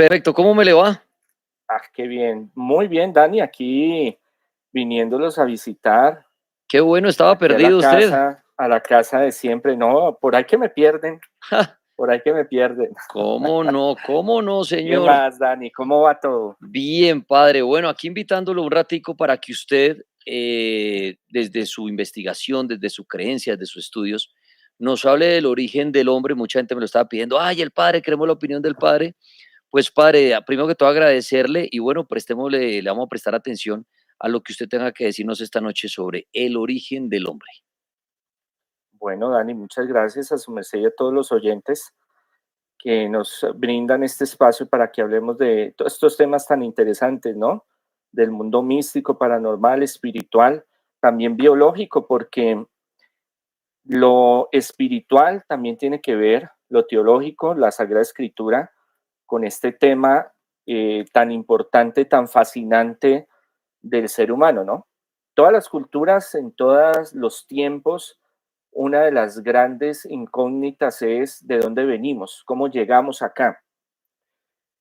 Perfecto, ¿cómo me le va? Ah, qué bien. Muy bien, Dani, aquí viniéndolos a visitar, Qué bueno, estaba aquí perdido usted. a la casa de siempre. No, por ahí que me pierden, por ahí que me pierden. Cómo no, ¿Qué señor? más, Dani? ¿Cómo va todo? Bien, padre. Bueno, aquí invitándolo un ratico para que usted, desde su investigación, desde su creencia, desde sus estudios, nos hable del origen del hombre. Mucha gente me lo estaba pidiendo. Ay, el padre, queremos la opinión del padre. Pues, padre, primero que todo agradecerle y bueno, prestémosle, le vamos a prestar atención a lo que usted tenga que decirnos esta noche sobre el origen del hombre. Bueno, Dani, muchas gracias a su merced y a todos los oyentes que nos brindan este espacio para que hablemos de todos estos temas tan interesantes, ¿no? Del mundo místico, paranormal, espiritual, también biológico, porque lo espiritual también tiene que ver, lo teológico, la Sagrada Escritura, con este tema tan importante, tan fascinante del ser humano, ¿no? Todas las culturas, en todos los tiempos, una de las grandes incógnitas es de dónde venimos, cómo llegamos acá.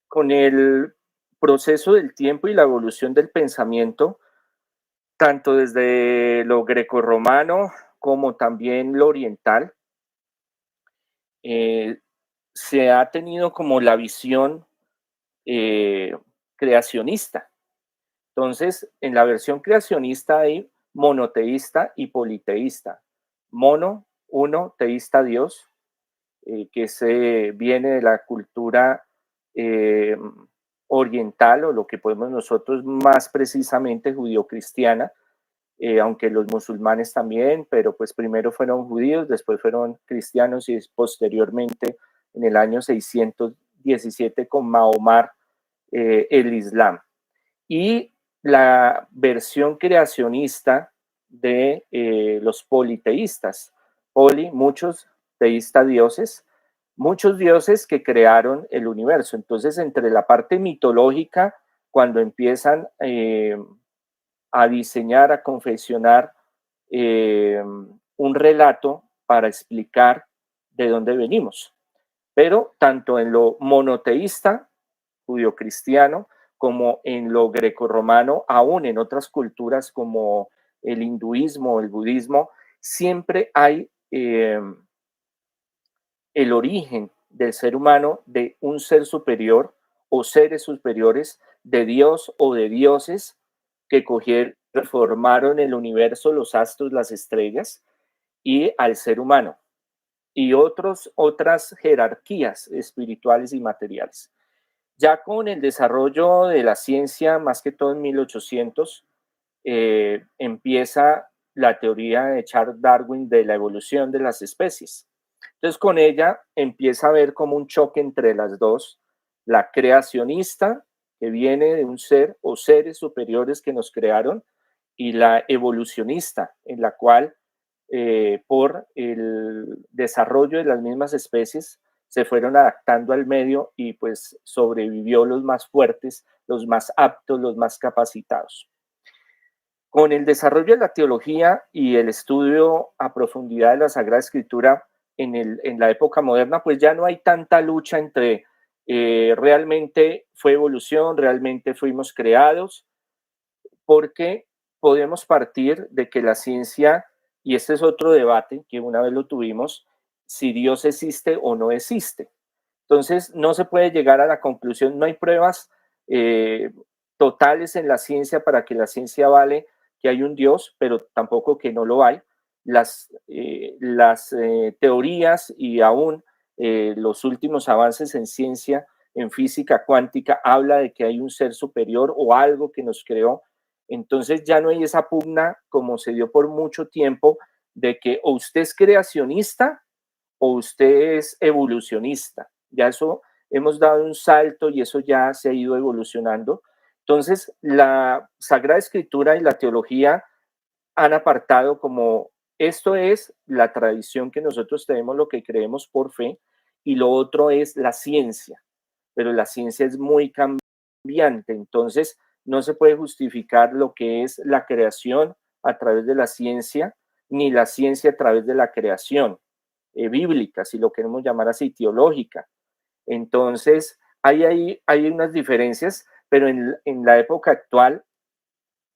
Con el proceso del tiempo y la evolución del pensamiento, tanto desde lo grecorromano como también lo oriental, eh, se ha tenido como la visión eh, creacionista. Entonces, en la versión creacionista hay monoteísta y politeísta. Mono, uno, teísta Dios, que se viene de la cultura eh, oriental o lo que podemos nosotros más precisamente judío-cristiana, aunque los musulmanes también, pero pues primero fueron judíos, después fueron cristianos y posteriormente en el año 617 con Mahomar el Islam. Y la versión creacionista de los politeístas, muchos teístas dioses, muchos dioses que crearon el universo. Entonces, entre la parte mitológica, cuando empiezan a diseñar, a confeccionar un relato para explicar de dónde venimos. Pero tanto en lo monoteísta, judio-cristiano, como en lo grecorromano, aún en otras culturas como el hinduismo, el budismo, siempre hay el origen del ser humano de un ser superior o seres superiores de Dios o de dioses que cogieron, reformaron el universo, los astros, las estrellas y al ser humano y otras jerarquías espirituales y materiales. Ya con el desarrollo de la ciencia, más que todo en 1800, empieza la teoría de Charles Darwin de la evolución de las especies. Entonces, con ella empieza a haber como un choque entre las dos, la creacionista, que viene de un ser o seres superiores que nos crearon, y la evolucionista, en la cual, por el desarrollo de las mismas especies, se fueron adaptando al medio y pues sobrevivió los más fuertes, los más aptos, los más capacitados. Con el desarrollo de la teología y el estudio a profundidad de la Sagrada Escritura en la época moderna, pues ya no hay tanta lucha entre realmente fue evolución, realmente fuimos creados, porque podemos partir de que la ciencia, y este es otro debate que una vez lo tuvimos, si Dios existe o no existe. Entonces, no se puede llegar a la conclusión, no hay pruebas eh, totales en la ciencia para que la ciencia vale que hay un Dios, pero tampoco que no lo hay. Las teorías y aún los últimos avances en ciencia, en física cuántica, habla de que hay un ser superior o algo que nos creó. Entonces ya no hay esa pugna como se dio por mucho tiempo de que o usted es creacionista o usted es evolucionista. Ya eso hemos dado un salto y eso ya se ha ido evolucionando. Entonces, la Sagrada Escritura y la teología han apartado como esto es la tradición que nosotros tenemos, lo que creemos por fe, y lo otro es la ciencia, pero la ciencia es muy cambiante, entonces no se puede justificar lo que es la creación a través de la ciencia, ni la ciencia a través de la creación bíblica, si lo queremos llamar así, teológica. Entonces, Hay unas diferencias, pero en la época actual,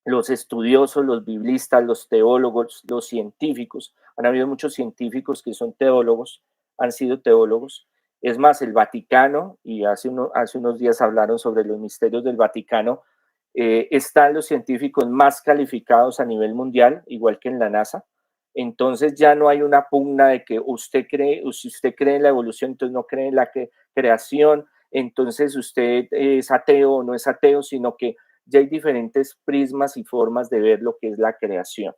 los estudiosos, los biblistas, los teólogos, los científicos, han habido muchos científicos que son teólogos, han sido teólogos. Es más, el Vaticano, y hace unos días hablaron sobre los misterios del Vaticano, están los científicos más calificados a nivel mundial, igual que en la NASA. Entonces ya no hay una pugna de que usted cree, si usted cree en la evolución, entonces no cree en la creación, entonces usted es ateo o no es ateo, sino que ya hay diferentes prismas y formas de ver lo que es la creación.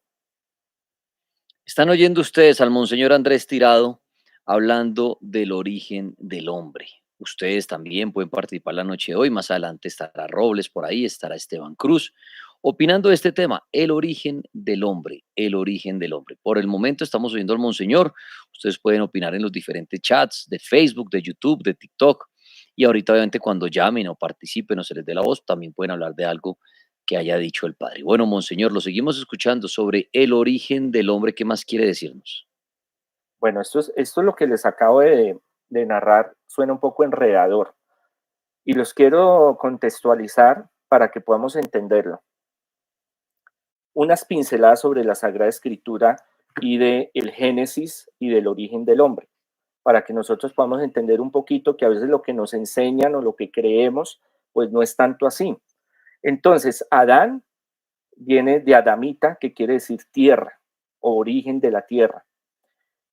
Están oyendo ustedes al monseñor Andrés Tirado hablando del origen del hombre. Ustedes también pueden participar la noche de hoy. Más adelante estará Robles por ahí, estará Esteban Cruz, opinando de este tema, el origen del hombre, el origen del hombre. Por el momento estamos oyendo al monseñor. Ustedes pueden opinar en los diferentes chats de Facebook, de YouTube, de TikTok. Y ahorita, obviamente, cuando llamen o participen o se les dé la voz, también pueden hablar de algo que haya dicho el Padre. Bueno, monseñor, lo seguimos escuchando sobre el origen del hombre. ¿Qué más quiere decirnos? Bueno, esto es lo que les acabo de narrar, suena un poco enredador y los quiero contextualizar para que podamos entenderlo. Unas pinceladas sobre la Sagrada Escritura y de el Génesis y del origen del hombre, para que nosotros podamos entender un poquito que a veces lo que nos enseñan o lo que creemos, pues no es tanto así. Entonces, Adán viene de Adamita, que quiere decir tierra, o origen de la tierra.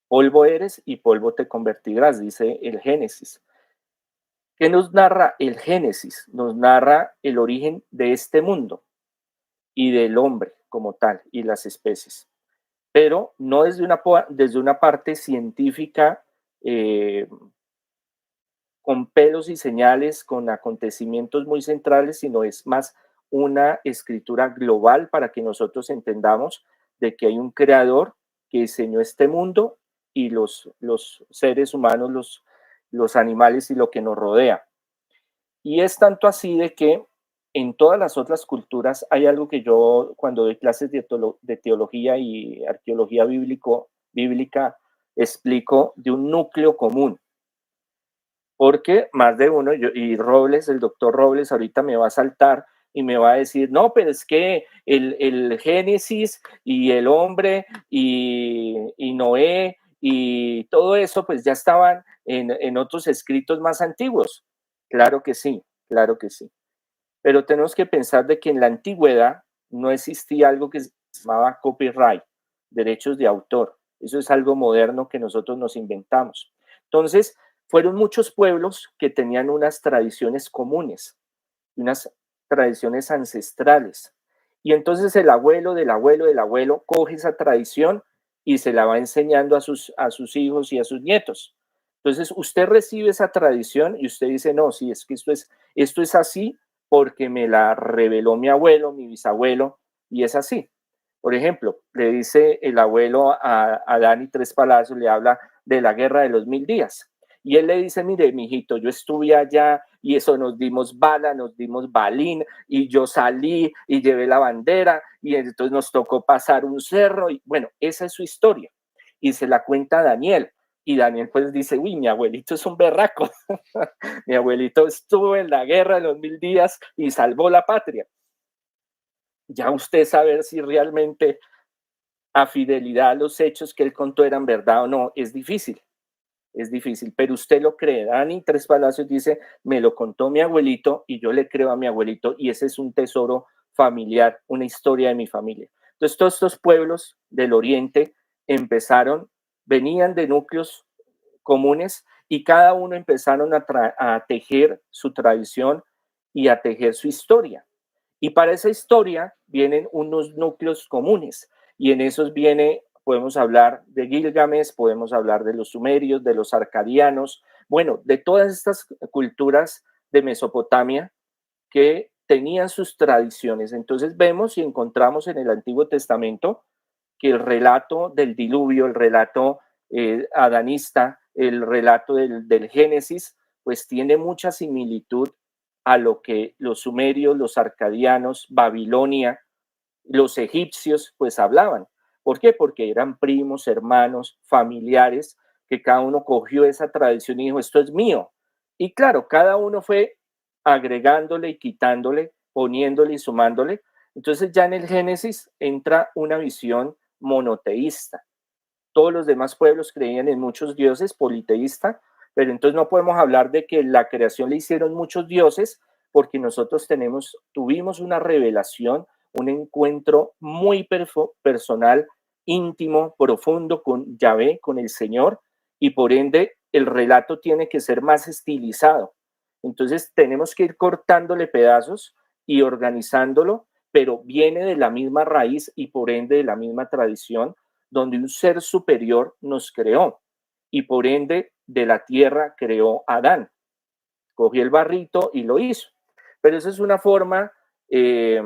Polvo eres y polvo te convertirás, dice el Génesis. ¿Qué nos narra el Génesis? Nos narra el origen de este mundo y del hombre como tal y las especies, pero no desde una parte científica eh, con pelos y señales, con acontecimientos muy centrales, sino es más una escritura global para que nosotros entendamos de que hay un creador que diseñó este mundo y los seres humanos, los animales y lo que nos rodea. Y es tanto así de que en todas las otras culturas hay algo que yo cuando doy clases de teología y arqueología bíblica explico de un núcleo común porque más de uno, y Robles, el doctor Robles, ahorita me va a saltar y me va a decir, no, pero es que el Génesis y el hombre y Noé y todo eso, pues ya estaban en otros escritos más antiguos. Claro que sí, claro que sí. Pero tenemos que pensar de que en la antigüedad no existía algo que se llamaba copyright, derechos de autor. Eso es algo moderno que nosotros nos inventamos. Entonces, fueron muchos pueblos que tenían unas tradiciones comunes, unas tradiciones ancestrales. Y entonces el abuelo del abuelo del abuelo coge esa tradición y se la va enseñando a sus hijos y a sus nietos. Entonces usted recibe esa tradición y usted dice, no, sí, es que esto es así porque me la reveló mi abuelo, mi bisabuelo, y es así. Por ejemplo, le dice el abuelo a Dani Tres Palacios, le habla de la guerra de los 1000 días. Y él le dice, mire, mijito, yo estuve allá y eso nos dimos bala, nos dimos balín y yo salí y llevé la bandera y entonces nos tocó pasar un cerro y bueno, esa es su historia. Y se la cuenta Daniel. Y Daniel pues dice, uy, mi abuelito es un berraco. Mi abuelito estuvo en la guerra de los 1000 días y salvó la patria. Ya usted saber si realmente a fidelidad a los hechos que él contó eran verdad o no, es difícil, pero usted lo cree. Dani Tres Palacios dice, me lo contó mi abuelito y yo le creo a mi abuelito y ese es un tesoro familiar, una historia de mi familia. Entonces, todos estos pueblos del oriente empezaron, venían de núcleos comunes y cada uno empezaron a tejer su tradición y a tejer su historia. Y para esa historia vienen unos núcleos comunes y en esos viene, podemos hablar de Gilgamesh, podemos hablar de los sumerios, de los arcadianos, bueno, de todas estas culturas de Mesopotamia que tenían sus tradiciones. Entonces vemos y encontramos en el Antiguo Testamento que el relato del diluvio, el relato adanista, el relato del Génesis, pues tiene mucha similitud a lo que los sumerios, los arcadianos, Babilonia, los egipcios, pues hablaban. ¿Por qué? Porque eran primos, hermanos, familiares, que cada uno cogió esa tradición y dijo, esto es mío. Y claro, cada uno fue agregándole y quitándole, poniéndole y sumándole. Entonces ya en el Génesis entra una visión monoteísta. Todos los demás pueblos creían en muchos dioses, politeísta, pero entonces no podemos hablar de que la creación le hicieron muchos dioses, porque nosotros tuvimos una revelación, un encuentro muy personal, íntimo, profundo con Yahvé, con el Señor, y por ende el relato tiene que ser más estilizado. Entonces tenemos que ir cortándole pedazos y organizándolo, pero viene de la misma raíz y por ende de la misma tradición donde un ser superior nos creó y por ende de la tierra creó a Adán. Cogió el barrito y lo hizo. Pero esa es una forma eh,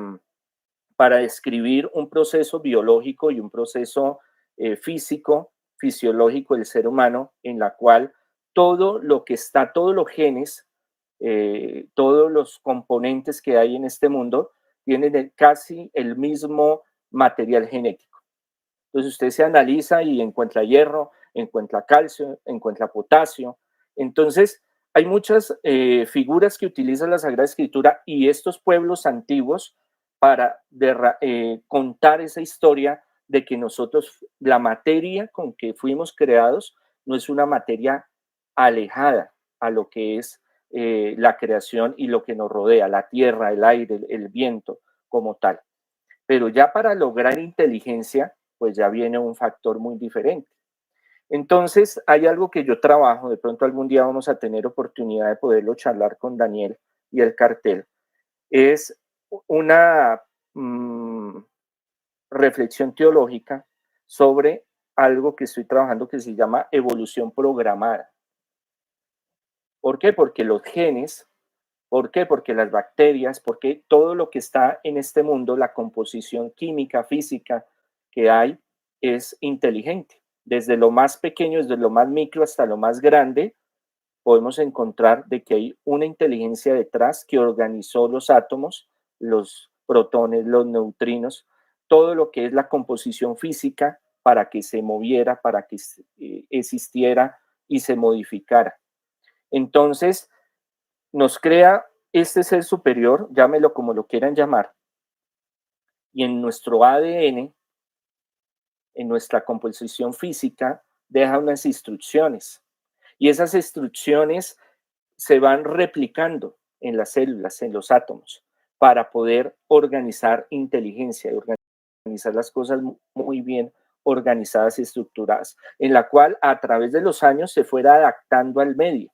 para describir un proceso biológico y un proceso físico, fisiológico del ser humano, en la cual todo lo que está, todos los genes, todos los componentes que hay en este mundo, tienen casi el mismo material genético. Entonces usted se analiza y encuentra hierro, encuentra calcio, encuentra potasio. Entonces hay muchas figuras que utiliza la Sagrada Escritura y estos pueblos antiguos para contar esa historia de que nosotros, la materia con que fuimos creados, no es una materia alejada a lo que es la creación y lo que nos rodea, la tierra, el aire, el viento como tal. Pero ya para lograr inteligencia, pues ya viene un factor muy diferente. Entonces, hay algo que yo trabajo, de pronto algún día vamos a tener oportunidad de poderlo charlar con Daniel y el cartel, es una reflexión teológica sobre algo que estoy trabajando que se llama evolución programada. ¿Por qué? Porque los genes, ¿por qué? Porque las bacterias, porque todo lo que está en este mundo, la composición química, física que hay, es inteligente. Desde lo más pequeño, desde lo más micro hasta lo más grande, podemos encontrar de que hay una inteligencia detrás que organizó los átomos, los protones, los neutrinos, todo lo que es la composición física para que se moviera, para que existiera y se modificara. Entonces, nos crea este ser superior, llámelo como lo quieran llamar, y en nuestro ADN, en nuestra composición física, deja unas instrucciones. Y esas instrucciones se van replicando en las células, en los átomos, para poder organizar inteligencia y organizar las cosas muy bien organizadas y estructuradas, en la cual a través de los años se fuera adaptando al medio,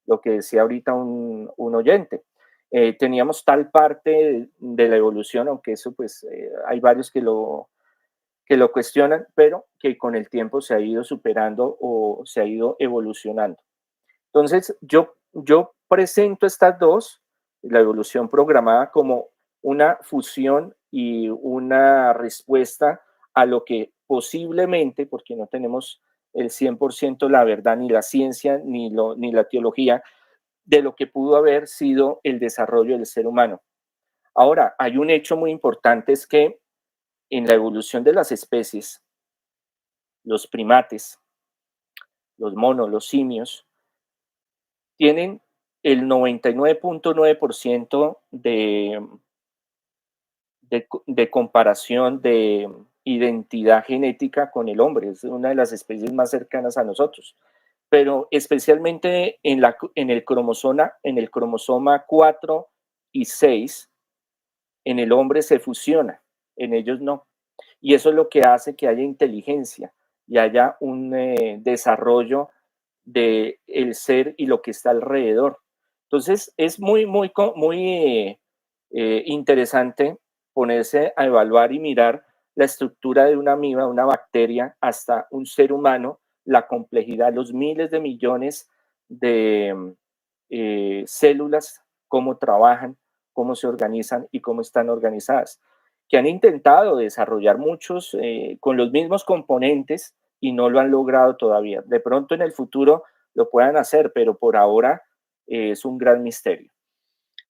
lo que decía ahorita un oyente. Teníamos tal parte de la evolución, aunque eso pues hay varios que lo cuestionan, pero que con el tiempo se ha ido superando o se ha ido evolucionando. Entonces, yo presento estas dos, la evolución programada, como una fusión y una respuesta a lo que posiblemente, porque no tenemos el 100% la verdad, ni la ciencia, ni la teología, de lo que pudo haber sido el desarrollo del ser humano. Ahora, hay un hecho muy importante, es que en la evolución de las especies, los primates, los monos, los simios, tienen el 99.9% de comparación de identidad genética con el hombre. Es una de las especies más cercanas a nosotros. Pero especialmente en el cromosoma 4 y 6, en el hombre se fusiona, en ellos no. Y eso es lo que hace que haya inteligencia y haya un desarrollo de el ser y lo que está alrededor. Entonces es muy interesante ponerse a evaluar y mirar la estructura de una amiba, una bacteria, hasta un ser humano, la complejidad, los miles de millones de células, cómo trabajan, cómo se organizan y cómo están organizadas, que han intentado desarrollar muchos con los mismos componentes y no lo han logrado todavía. De pronto en el futuro lo puedan hacer, pero por ahora es un gran misterio.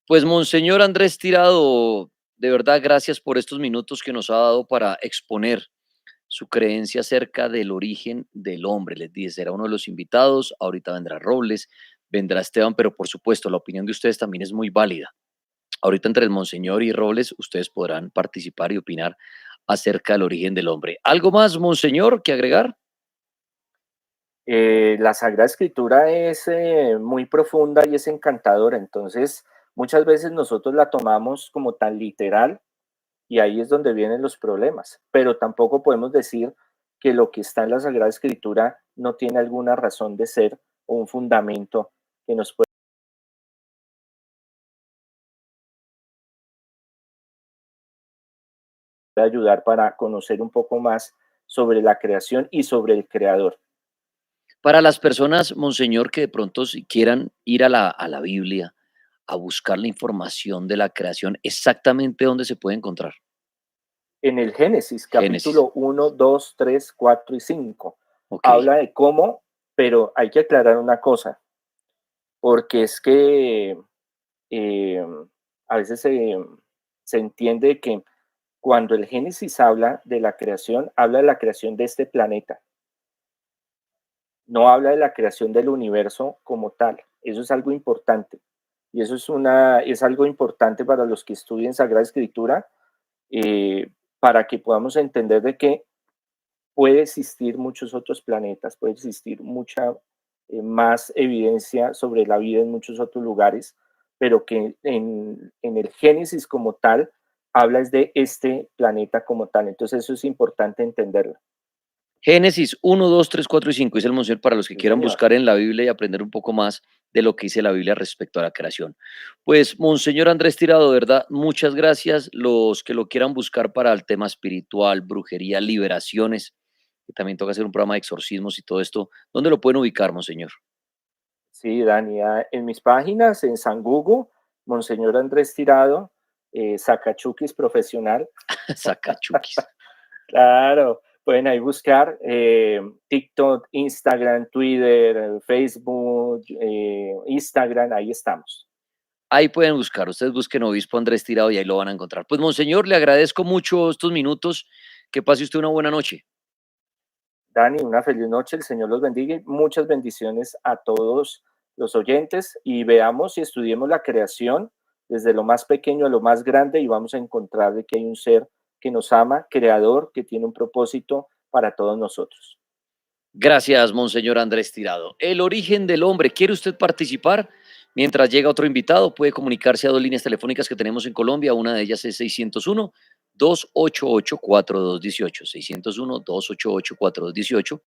Pues, Monseñor Andrés Tirado, de verdad, gracias por estos minutos que nos ha dado para exponer su creencia acerca del origen del hombre. Les dije, será uno de los invitados, ahorita vendrá Robles, vendrá Esteban, pero por supuesto, la opinión de ustedes también es muy válida. Ahorita entre el Monseñor y Robles, ustedes podrán participar y opinar acerca del origen del hombre. ¿Algo más, Monseñor, que agregar? La Sagrada Escritura es muy profunda y es encantadora, entonces muchas veces nosotros la tomamos como tan literal y ahí es donde vienen los problemas, pero tampoco podemos decir que lo que está en la Sagrada Escritura no tiene alguna razón de ser o un fundamento que nos puede ayudar para conocer un poco más sobre la creación y sobre el creador. Para las personas, Monseñor, que de pronto si quieran ir a la Biblia a buscar la información de la creación, exactamente dónde se puede encontrar. En el Génesis, Génesis. capítulo 1, 2, 3, 4 y 5 Ok. habla de cómo, pero hay que aclarar una cosa, porque es que eh, a veces se entiende que cuando el Génesis habla de la creación de este planeta, no habla de la creación del universo como tal. Eso es algo importante. Y eso es algo importante para los que estudien Sagrada Escritura, para que podamos entender de que puede existir muchos otros planetas, puede existir mucha más evidencia sobre la vida en muchos otros lugares, pero que en el Génesis como tal habla es de este planeta como tal. Entonces eso es importante entenderlo. Génesis 1, 2, 3, 4 y 5 dice el Monseñor para los que Sí, quieran señor. buscar en la Biblia y aprender un poco más de lo que dice la Biblia respecto a la creación. Pues, Monseñor Andrés Tirado, de verdad, muchas gracias. Los que lo quieran buscar para el tema espiritual, brujería, liberaciones, que también toca hacer un programa de exorcismos y todo esto, ¿dónde lo pueden ubicar, Monseñor? Sí, Dani, en mis páginas, en San Google, Monseñor Andrés Tirado, Sacachukis Profesional. Sacachukis. Claro, pueden ahí buscar TikTok, Instagram, Twitter, Facebook, Instagram, ahí estamos. Ahí pueden buscar, ustedes busquen Obispo Andrés Tirado y ahí lo van a encontrar. Pues, Monseñor, le agradezco mucho estos minutos. Que pase usted una buena noche. Dani, una feliz noche, el Señor los bendiga y muchas bendiciones a todos los oyentes y veamos y estudiemos la creación desde lo más pequeño a lo más grande y vamos a encontrar de que hay un ser que nos ama, creador, que tiene un propósito para todos nosotros. Gracias, Monseñor Andrés Tirado. El origen del hombre. ¿Quiere usted participar? Mientras llega otro invitado, puede comunicarse a dos líneas telefónicas que tenemos en Colombia. Una de ellas es 601-288-4218. 601-288-4218.